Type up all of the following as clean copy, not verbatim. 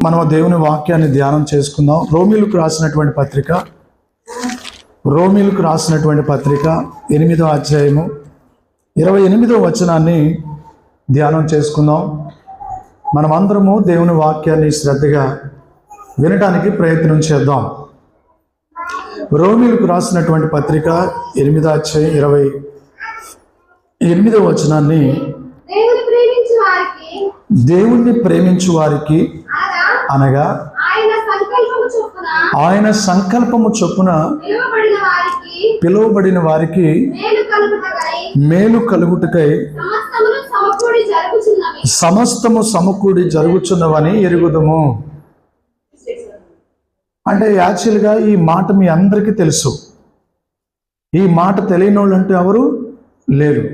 మనం దేవుని వాక్యాన్ని ధ్యానం చేసుకుందాం. రోమీలకు రాసినటువంటి పత్రిక 8వ అధ్యాయము 28వ వచనాన్ని ధ్యానం చేసుకుందాం. మనమందరము దేవుని వాక్యాన్ని శ్రద్ధగా వినటానికి ప్రయత్నం చేద్దాం. రోమీలకు రాసినటువంటి పత్రిక 8వ అధ్యాయం 28వ వచనాన్ని, దేవుణ్ణి ప్రేమించు వారికి అనగా ఆయన సంకల్పము చొప్పున పిలువబడిన వారికి మేలు కలుగుటకై సమస్తము సమకూడి జరుగుచున్నవని ఎరుగుదుము. అంటే యాక్చువల్గా ఈ మాట మీ అందరికీ తెలుసు. ఈ మాట తెలియని వాళ్ళు అంటే ఎవరు లేరు.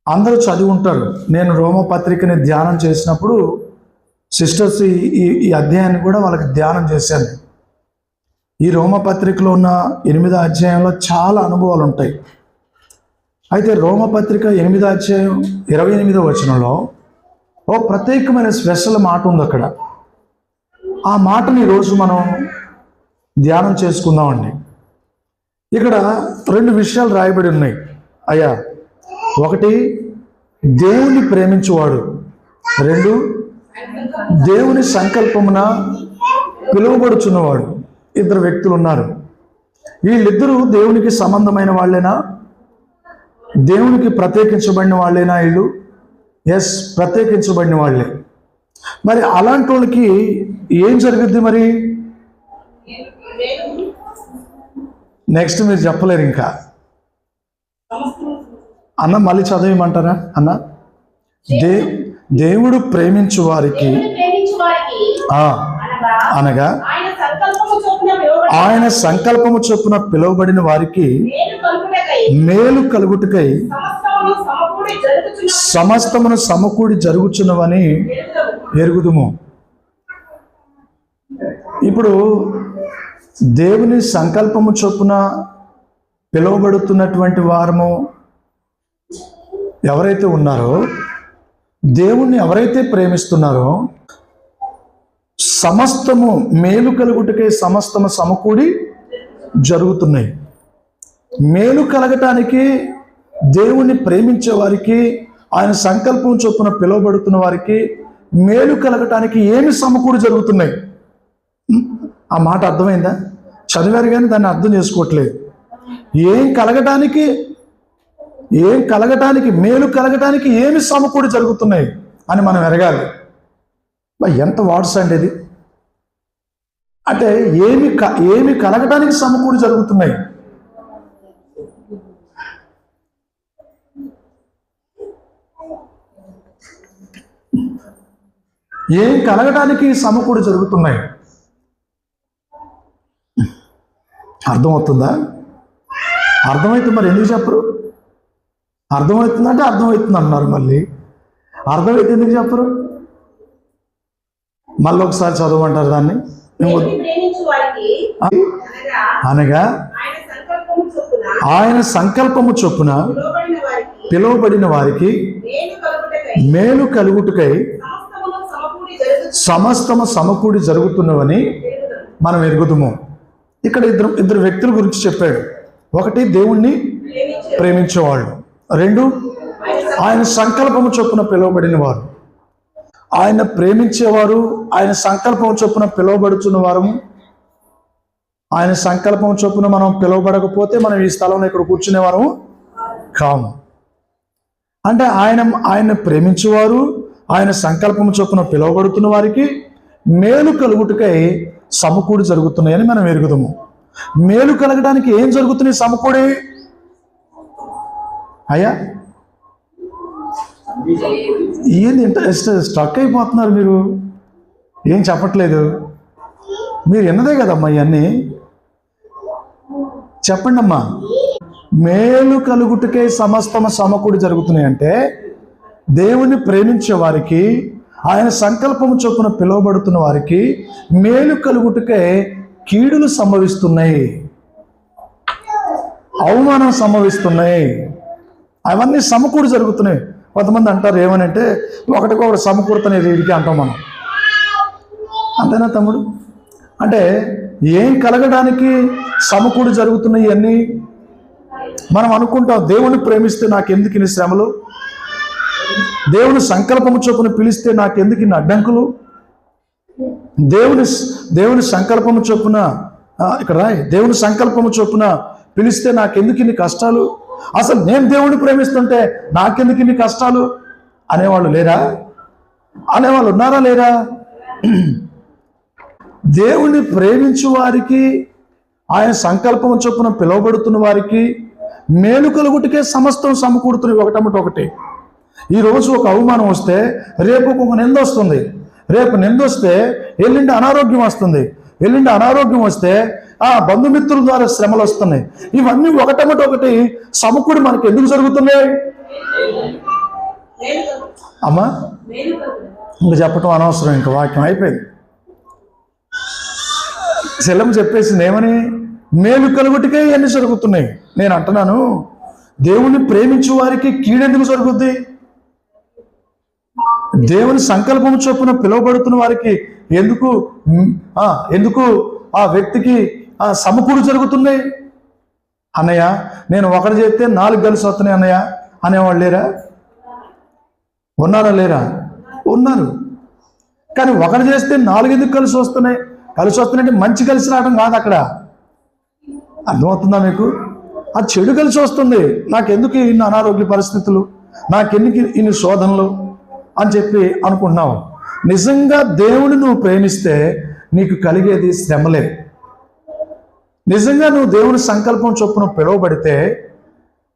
అందరూ చదివి ఉంటారు. నేను రోమపత్రికని ధ్యానం చేసినప్పుడు సిస్టర్స్ ఈ అధ్యాయాన్ని కూడా వాళ్ళకి ధ్యానం చేశాను. ఈ రోమపత్రికలో ఉన్న 8వ అధ్యాయంలో చాలా అనుభవాలు ఉంటాయి. అయితే రోమపత్రిక 8వ అధ్యాయం 28వ వచనంలో ఓ ప్రత్యేకమైన స్పెషల్ మాట ఉంది అక్కడ. ఆ మాటని ఈరోజు మనం ధ్యానం చేసుకుందామండి. ఇక్కడ 2 విషయాలు రాయబడి ఉన్నాయి. అయ్యా, 1 దేవుని ప్రేమించువాడు, 2 దేవుని సంకల్పమున పిలువబడుచున్నవాడు. 2 వ్యక్తులు ఉన్నారు. వీళ్ళిద్దరూ దేవునికి సంబంధమైన వాళ్ళేనా? దేవునికి ప్రత్యేకించబడిన వాళ్ళేనా వీళ్ళు? ఎస్, ప్రత్యేకించబడిన వాళ్ళే. మరి అలాంటి వాళ్ళకి ఏం జరుగుద్ది? మరి నెక్స్ట్ మీరు చెప్పలేరు ఇంకా. అన్న మళ్ళీ చదివేయమంటారా అన్న? దేవుడు ప్రేమించు వారికి అనగా ఆయన సంకల్పము చొప్పున పిలువబడిన వారికి మేలు కలుగుటకై సమస్తమును సమకూడి జరుగుచున్నవని ఎరుగుదుము. ఇప్పుడు దేవుని సంకల్పము చొప్పున పిలువబడుతున్నటువంటి వారము ఎవరైతే ఉన్నారో, దేవుణ్ణి ఎవరైతే ప్రేమిస్తున్నారో, సమస్తము మేలు కలుగుటకే సమస్తము సమకూడి జరుగుతున్నాయి. మేలు కలగటానికి, దేవుణ్ణి ప్రేమించే వారికి, ఆయన సంకల్పం చొప్పున పిలువబడుతున్న వారికి మేలు కలగటానికి ఏమి సమకూడి జరుగుతున్నాయి? ఆ మాట అర్థమైందా? చదివారు కానీ దాన్ని అర్థం చేసుకోవట్లేదు. ఏం కలగటానికి, మేలు కలగటానికి ఏమి సమకూడి జరుగుతున్నాయి అని మనం ఎరగాలి. ఎంత వాట్స్ అండి ఇది? అంటే ఏమి కలగటానికి సమకూడి జరుగుతున్నాయి? ఏం కలగటానికి సమకూడి జరుగుతున్నాయి? అర్థమవుతుందా? అర్థమైతే మరి ఎందుకు చెప్పరు? అర్థమవుతుందంటే అర్థమవుతుంది అన్నారు. మళ్ళీ అర్థమైతే ఎందుకు చెప్పరు? మళ్ళీ ఒకసారి చదవమంటారు దాన్ని. అనగా ఆయన సంకల్పము చొప్పున పిలువబడిన వారికి మేలు కలుగుటకై సమస్తము సమకూడి జరుగుతున్నవని మనం ఎరుగుదుము. ఇక్కడ ఇద్దరు వ్యక్తుల గురించి చెప్పాడు. 1 దేవుణ్ణి ప్రేమించేవాళ్ళు, 2 ఆయన సంకల్పము చొప్పున పిలువబడిన వారు. ఆయన ప్రేమించేవారు, ఆయన సంకల్పం చొప్పున పిలువబడుతున్న వారు. ఆయన సంకల్పం చొప్పున మనం పిలువబడకపోతే మనం ఈ స్థలంలో ఇక్కడ కూర్చునేవారు కాము. అంటే ఆయన ప్రేమించేవారు, ఆయన సంకల్పం చొప్పున పిలువబడుతున్న వారికి మేలు కలుగుటకై సమకూడి జరుగుతున్నాయని మనం ఎరుగుదాము. మేలు కలగడానికి ఏం జరుగుతున్నాయి సమకూడి? అయ్యా, ఏంది స్ట్రక్ అయిపోతున్నారు మీరు? ఏం చెప్పట్లేదు? మీరు విన్నదే కదమ్మా ఇవన్నీ. చెప్పండి అమ్మా. మేలు కలుగుటకే సమస్తము సమకూడి జరుగుతున్నాయి అంటే దేవుని ప్రేమించే వారికి, ఆయన సంకల్పము చొప్పున పిలువబడుతున్న వారికి మేలు కలుగుటకే కీడులు సంభవిస్తున్నాయి, అవమానం సంభవిస్తున్నాయి. అవన్నీ సమకూడి జరుగుతున్నాయి. కొంతమంది అంటారు ఏమనంటే ఒకటికొకటి సమకూరుతున్నాయి వీడికి అంటాం మనం. అంతేనా తమ్ముడు? అంటే ఏం కలగడానికి సమకూడి జరుగుతున్నాయి అన్నీ? మనం అనుకుంటాం దేవుని ప్రేమిస్తే నాకెందుకు ఇన్ని శ్రమలు, దేవుని సంకల్పము చొప్పున పిలిస్తే నాకెందుకు ఇన్ని అడ్డంకులు, దేవుని సంకల్పము చొప్పున ఇక్కడ రాయి, దేవుని సంకల్పము చొప్పున పిలిస్తే నాకెందుకు ఇన్ని కష్టాలు, అసలు నేను దేవుని ప్రేమిస్తుంటే నాకెందుకు ఇన్ని కష్టాలు అనేవాళ్ళు లేరా? అనేవాళ్ళు ఉన్నారా లేరా? దేవుణ్ణి ప్రేమించు వారికి, ఆయన సంకల్పం చొప్పున పిలువబడుతున్న వారికి మేలు కలుగుటికే సమస్తం సమకూడుతున్నాయి. ఒకటి ఈరోజు ఒక అవమానం వస్తే రేపు ఒక నింద వస్తుంది, రేపు నింద వస్తే ఎల్లుండి అనారోగ్యం వస్తుంది, ఎల్లుండి అనారోగ్యం వస్తే బంధుమిత్రుల ద్వారా శ్రమలు వస్తున్నాయి. ఇవన్నీ ఒకటి సమకూడి మనకి ఎందుకు జరుగుతున్నాయి అమ్మా? ఇంకా చెప్పటం అనవసరం, ఇంకా వాక్యం అయిపోయింది. సెలము చెప్పేసింది ఏమని? మేలు కలుగుటికే ఇవన్నీ జరుగుతున్నాయి. నేను అంటున్నాను, దేవుని ప్రేమించు వారికి కీడెందుకు జరుగుద్ది? దేవుని సంకల్పం చొప్పున పిలువబడుతున్న వారికి ఎందుకు ఆ వ్యక్తికి సమకూడు జరుగుతున్నాయి? అన్నయ్య నేను ఒకటి చేస్తే 4 కలిసి వస్తున్నాయి అన్నయ్య అనేవాళ్ళు లేరా? ఉన్నారా లేరా? ఉన్నారు. కానీ ఒకటి చేస్తే 4 ఎందుకు కలిసి వస్తున్నాయంటే మంచి కలిసి రావడం కాదు అక్కడ. అర్థమవుతుందా మీకు? ఆ చెడు కలిసి వస్తుంది. నాకెందుకు ఇన్ని అనారోగ్య పరిస్థితులు, నాకెందుకు ఇన్ని శోధనలు అని చెప్పి అనుకుంటున్నావు. నిజంగా దేవుని నువ్వు ప్రేమిస్తే నీకు కలిగేది శ్రమలే. నిజంగా నువ్వు దేవుని సంకల్పం చొప్పున పిలువబడితే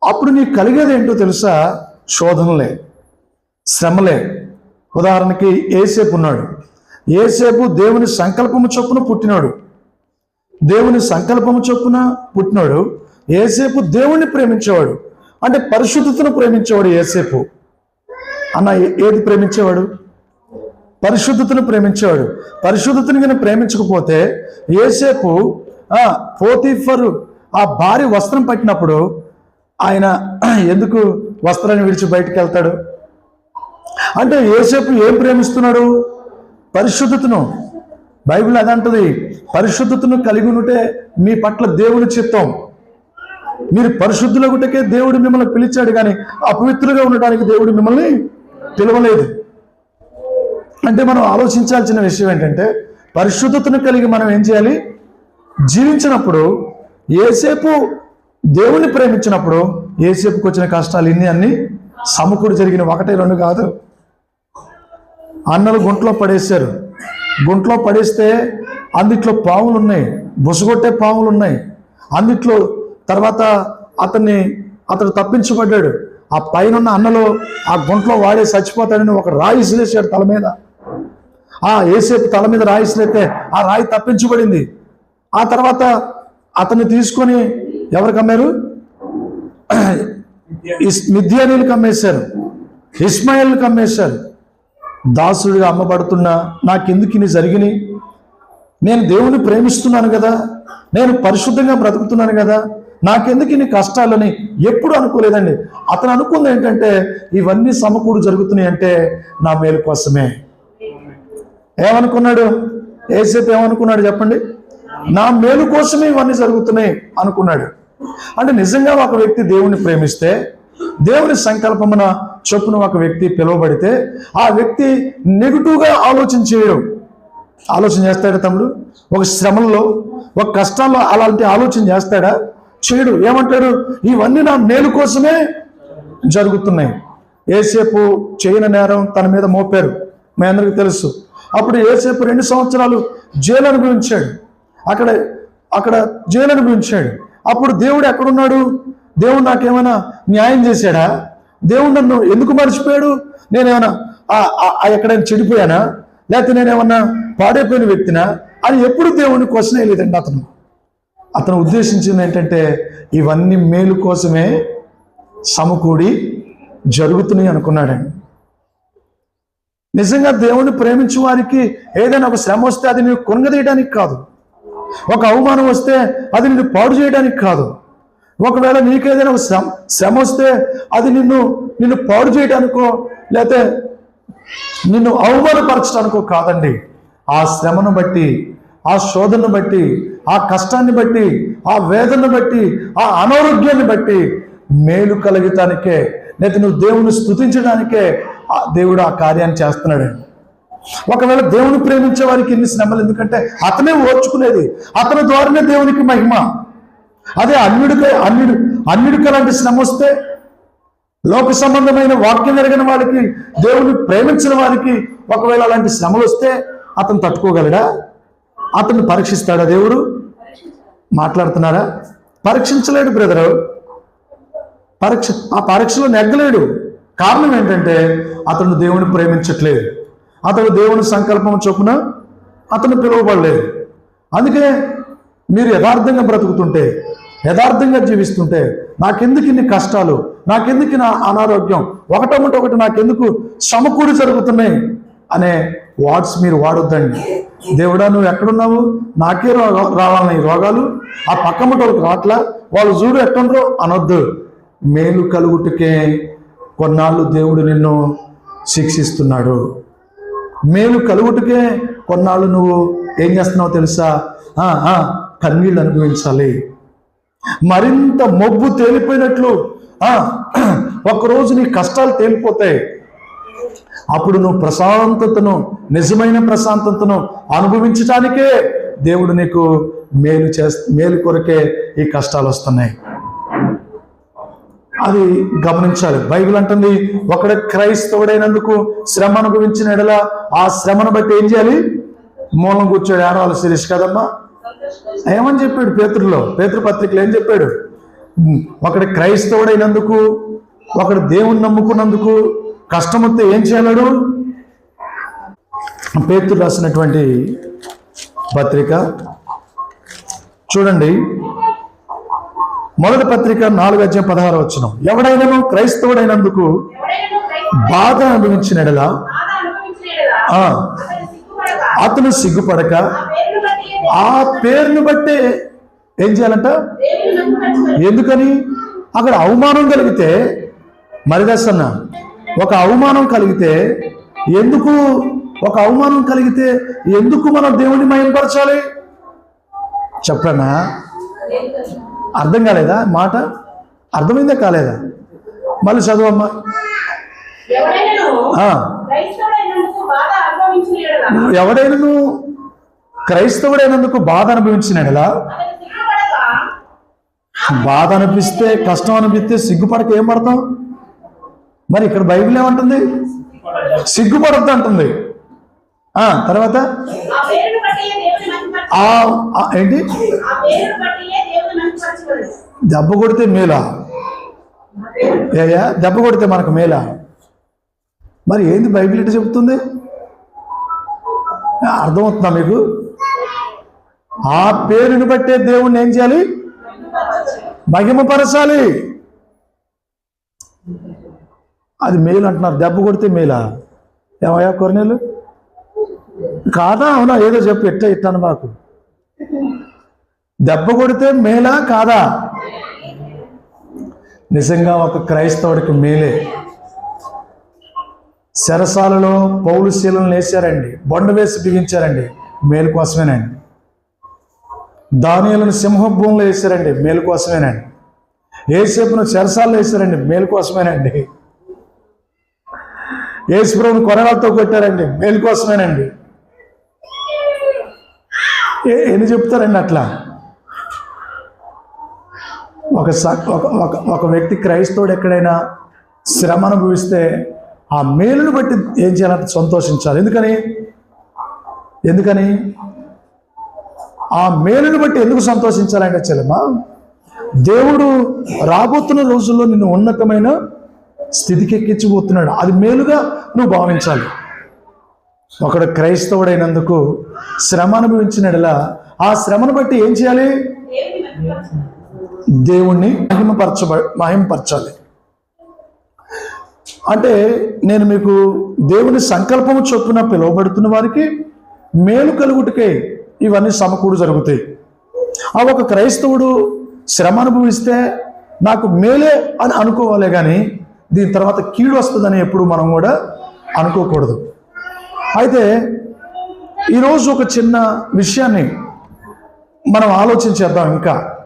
అప్పుడు నీకు కలిగేది ఏంటో తెలుసా? శోధనలే, శ్రమలే. ఉదాహరణకి యేసేపు ఉన్నాడు. యేసేపు దేవుని సంకల్పము చొప్పున పుట్టినాడు. దేవుని సంకల్పము చొప్పున పుట్టినాడు. యేసేపు దేవుణ్ణి ప్రేమించేవాడు, అంటే పరిశుద్ధతను ప్రేమించేవాడు. యేసేపు అన్న ఏది ప్రేమించేవాడు? పరిశుద్ధతను ప్రేమించేవాడు. పరిశుద్ధతను కనుక ప్రేమించకపోతే యేసేపు పోతీఫరు ఆ భార్య వస్త్రం పట్టినప్పుడు ఆయన ఎందుకు వస్త్రాన్ని విడిచి బయటికి వెళ్తాడు? అంటే యేసేపు ఏం ప్రేమిస్తున్నాడు? పరిశుద్ధతను. బైబిల్ అదంటది, పరిశుద్ధతను కలిగి ఉంటే మీ పట్ల దేవుని చిత్తం. మీరు పరిశుద్ధులగుటకే దేవుడు మిమ్మల్ని పిలిచాడు, కానీ అపవిత్రులుగా ఉండడానికి దేవుడు మిమ్మల్ని పిలవలేదు. అంటే మనం ఆలోచించాల్సిన విషయం ఏంటంటే, పరిశుద్ధతను కలిగి మనం ఏం చేయాలి? జీవించినప్పుడు యేసేపు దేవుని ప్రేమించినప్పుడు యేసేపుకు వచ్చిన కష్టాలు అన్ని సమకూడి జరిగిన 1, 2 కాదు. అన్నలు గుంట్లో పడేశారు. గుంట్లో పడేస్తే అందుట్లో పాములు ఉన్నాయి, బుసగొట్టే పాములు ఉన్నాయి అందుట్లో. తర్వాత అతడు తప్పించబడ్డాడు. ఆ పైన అన్నలో ఆ గుంట్లో వాడే చచ్చిపోతాడని ఒక రాయి ఇసిరేసాడు తల మీద. యేసేపు తల మీద రాయి ఇసిరేస్తే ఆ రాయి తప్పించబడింది. ఆ తర్వాత అతన్ని తీసుకొని ఎవరికి అమ్మారు? మిద్యానీలకు అమ్మేశారు, ఇష్మాయేలుకి అమ్మేశారు. దాసుడిగా అమ్మబడుతున్నా నాకెందుకు ఇన్ని జరిగినాయి? నేను దేవుని ప్రేమిస్తున్నాను కదా, నేను పరిశుద్ధంగా బ్రతుకుతున్నాను కదా, నాకెందుకు ఇన్ని కష్టాలని ఎప్పుడు అనుకోలేదండి. అతను అనుకుంది ఏంటంటే ఇవన్నీ సమకూడు జరుగుతున్నాయి అంటే నా మేలు కోసమే. ఏమనుకున్నాడు యేసేపు? ఏమనుకున్నాడు చెప్పండి? నా మేలు కోసమే ఇవన్నీ జరుగుతున్నాయి అనుకున్నాడు. అంటే నిజంగా ఒక వ్యక్తి దేవుని ప్రేమిస్తే, దేవుని సంకల్పమున చొప్పున ఒక వ్యక్తి పిలువబడితే ఆ వ్యక్తి నెగిటివ్గా ఆలోచన చేయడం. ఆలోచన చేస్తాడా తమ్ముడు? ఒక శ్రమల్లో, ఒక కష్టాల్లో అలాంటి ఆలోచన చేస్తాడా? చేయడు. ఏమంటాడు? ఇవన్నీ నా మేలు కోసమే జరుగుతున్నాయి. యేసేపు చేయని నేరం తన మీద మోపారు, మీ అందరికీ తెలుసు. అప్పుడు యేసేపు 2 సంవత్సరాలు జైలు అనుభవించాడు. అక్కడ జైలు అనుభవించాడు. అప్పుడు దేవుడు ఎక్కడున్నాడు? దేవుడు నాకేమైనా న్యాయం చేశాడా? దేవుడు నన్ను ఎందుకు మర్చిపోయాడు? నేనేమైనా ఎక్కడైనా చెడిపోయానా, లేకపోతే నేనేమన్నా పాడైపోయిన వ్యక్తినా అని ఎప్పుడు దేవుడిని క్వశ్చన్ వేయలేదండి. అతను ఉద్దేశించింది ఏంటంటే ఇవన్నీ మేలు కోసమే సమకూడి జరుగుతున్నాయి అనుకున్నాడండి. నిజంగా దేవుణ్ణి ప్రేమించే వారికి ఏదైనా ఒక శ్రమ వస్తే అది నీకు కొనగదీయడానికి కాదు, ఒక అవమానం వస్తే అది నిన్ను పాడు చేయడానికి కాదు, ఒకవేళ నీకేదైనా ఒక శ్రమ వస్తే అది నిన్ను పాడు చేయడానికో లేకపోతే నిన్ను అవమానపరచడానికో కాదండి. ఆ శ్రమను బట్టి, ఆ శోధనను బట్టి, ఆ కష్టాన్ని బట్టి, ఆ వేదనను బట్టి, ఆ అనారోగ్యాన్ని బట్టి మేలు కలుగుతానికే, లేదా నువ్వు దేవుని స్తుతించడానికే ఆ దేవుడు ఆ కార్యాన్ని చేస్తున్నాడు. ఒకవేళ దేవుని ప్రేమించే వారికి ఎన్ని శ్రమలు, ఎందుకంటే అతనే ఓర్చుకునేది, అతని ద్వారానే దేవునికి మహిమ. అదే అన్యుడికి అలాంటి శ్రమ వస్తే, లోక సంబంధమైన వాక్యం ఎరగిన వారికి, దేవుని ప్రేమించిన వారికి ఒకవేళ అలాంటి శ్రమలు వస్తే అతను తట్టుకోగలడా? అతన్ని పరీక్షిస్తాడా దేవుడు? మాట్లాడుతున్నారా? పరీక్షించలేడు బ్రదరు. ఆ పరీక్షలో నెగ్గలేడు. కారణం ఏంటంటే అతను దేవుని ప్రేమించట్లేదు, అతడు దేవుని సంకల్పం చొప్పున అతను పిలువబడలేదు. అందుకే మీరు యథార్థంగా బ్రతుకుతుంటే, యథార్థంగా జీవిస్తుంటే, నాకెందుకు ఇన్ని కష్టాలు, నాకెందుకు నా అనారోగ్యం, ఒకటి నాకెందుకు సమకూడి జరుగుతున్నాయి అనే వార్డ్స్ మీరు వాడొద్దండి. దేవుడా నువ్వు ఎక్కడున్నావు, నాకే రావాలని ఈ రోగాలు, ఆ పక్కమ్మటోళ్ళకి రాట్లా, వాళ్ళు చూడు ఎట్టుండ్రో అనొద్దు. మేలు కలుగుటకే కొన్నాళ్ళు దేవుడు నిన్ను శిక్షిస్తున్నాడు. మేలు కలుగుటకే కొన్నాళ్ళు నువ్వు ఏం చేస్తున్నావు తెలుసా? కన్నీళ్ళు అనుభవించాలి. మరింత మొబ్బు తేలిపోయినట్లు ఒకరోజు నీ కష్టాలు తేలిపోతాయి. అప్పుడు నువ్వు ప్రశాంతతను, నిజమైన ప్రశాంతతను అనుభవించటానికే దేవుడు నీకు మేలు కొరకే ఈ కష్టాలు వస్తున్నాయి. అది గమనించాలి. బైబిల్ అంటుంది, ఒకడు క్రైస్తవుడైనందుకు శ్రమ అనుభవించిన ఎడల ఆ శ్రమను బట్టి ఏం చేయాలి? మూలం కూర్చోడు ఏడవాలి శిరీష్ కదమ్మా. ఏమని చెప్పాడు పేతురు పత్రికలో ఏం చెప్పాడు? ఒకడు క్రైస్తవుడైనందుకు, ఒకడు దేవుని నమ్ముకున్నందుకు కష్టం వస్తే ఏం చేయలేడు? పేతురు రాసినటువంటి పత్రిక చూడండి, మొదటి పత్రిక 4:16 ఎవడైనాను క్రైస్తవుడైనందుకు బాధ అనుభవించిన ఎడల అతను సిగ్గుపడక ఆ పేరును బట్టే ఏం చేయాలంట? ఎందుకని? అక్కడ అవమానం కలిగితే, మరిదసన్న ఒక అవమానం కలిగితే ఎందుకు మనం దేవుని మహిమపరచాలి? చెప్పనా? అర్థం కాలేదా? మాట అర్థమైందా కాలేదా? మళ్ళీ చదువమ్మా. ఎవడైనా క్రైస్తవుడైనందుకు బాధ అనుభవించిన ఎడలా, బాధ అనిపిస్తే, కష్టం అనిపిస్తే సిగ్గుపడక ఏం పడతాం? మరి ఇక్కడ బైబిల్ ఏమంటుంది? సిగ్గుపడద్దు అంటుంది. తర్వాత ఏంటి? దెబ్బ కొడితే మేలా? దెబ్బ కొడితే మనకు మేలా? మరి ఏంది బైబిల్ ఇటు చెబుతుంది? అర్థమవుతుందా మీకు? ఆ పేరుని బట్టే దేవుణ్ణి ఏం చేయాలి? మహిమపరచాలి. అది మేలు అంటున్నారు. దెబ్బ కొడితే మేలా? ఏమయ్యా కొరనేలు కాదా? అవునా? ఏదో చెప్పు, ఇట్టాను మాకు. దెబ్బ కొడితే మేలా కాదా? నిజంగా ఒక క్రైస్తవుడికి మేలే. చెరసాలలో పౌలు శీలను వేశారండి, బొండ వేసి బిగించారండి, మేలు కోసమేనండి. దానియేలును సింహభూమిలో వేశారండి, మేలు కోసమేనండి. యేసేపును చెరసాలలో వేశారండి, మేలు కోసమేనండి. యేసుప్రభుని కొరడాలతో కొట్టారండి, మేలు కోసమేనండి. ఎన్ని చెప్తారండి అట్లా? ఒక వ్యక్తి క్రైస్తవుడు ఎక్కడైనా శ్రమ అనుభవిస్తే ఆ మేలును బట్టి ఏం చేయాలంటే సంతోషించాలి. ఎందుకని ఆ మేలును బట్టి ఎందుకు సంతోషించాలంటే చెల్లెమ్మా, దేవుడు రాబోతున్న రోజుల్లో నిన్ను ఉన్నతమైన స్థితికి ఎక్కించబోతున్నాడు. అది మేలుగా నువ్వు భావించాలి. ఒకడు క్రైస్తవుడైనందుకు శ్రమ అనుభవించినలా ఆ శ్రమను బట్టి ఏం చేయాలి? దేవుణ్ణి మహిమపరచాలి. అంటే నేను మీకు దేవుని సంకల్పము చొప్పున పిలువబడుతున్న వారికి మేలు కలుగుటకే ఇవన్నీ సమకూడు జరుగుతాయి. ఆ ఒక క్రైస్తవుడు శ్రమ అనుభవిస్తే నాకు మేలే అని అనుకోవాలి, కానీ దీని తర్వాత కీడు వస్తుందని ఎప్పుడు మనం కూడా అనుకోకూడదు. అయితే ఈరోజు ఒక చిన్న విషయాన్ని మనం ఆలోచించేద్దాం. ఇంకా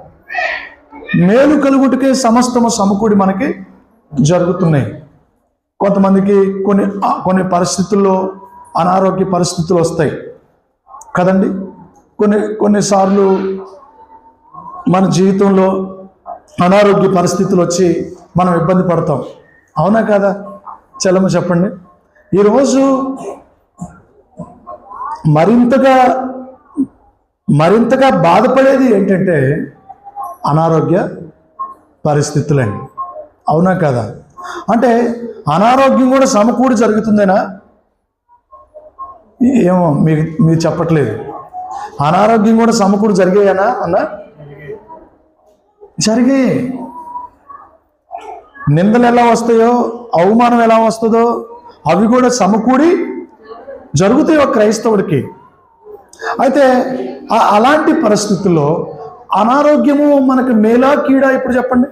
మేలు కలుగుటకే సమస్తము సమకూడి మనకి జరుగుతున్నాయి. కొంతమందికి కొన్ని పరిస్థితుల్లో అనారోగ్య పరిస్థితులు వస్తాయి కదండి. కొన్నిసార్లు మన జీవితంలో అనారోగ్య పరిస్థితులు వచ్చి మనం ఇబ్బంది పడతాం. అవునా కదా? చలమ చెప్పండి. ఈరోజు మరింతగా బాధపడేది ఏంటంటే అనారోగ్య పరిస్థితులండి. అవునా కదా? అంటే అనారోగ్యం కూడా సమకూడి జరుగుతుందేనా? ఏమో మీరు చెప్పట్లేదు. అనారోగ్యం కూడా సమకూడి జరిగాయనా అన్నా? జరిగే. నిందలు ఎలా వస్తాయో, అవమానం ఎలా వస్తుందో అవి కూడా సమకూడి జరుగుతాయి ఒక క్రైస్తవుడికి. అయితే అలాంటి పరిస్థితుల్లో అనారోగ్యము మనకు మేలా కీడా? ఇప్పుడు చెప్పండి.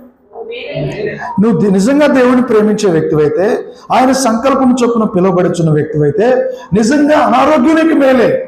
నువ్వు నిజంగా దేవుని ప్రేమించే వ్యక్తివైతే, ఆయన సంకల్పం చొప్పున పిలువబడుచున్న వ్యక్తివైతే నిజంగా అనారోగ్యం నీకు మేలే.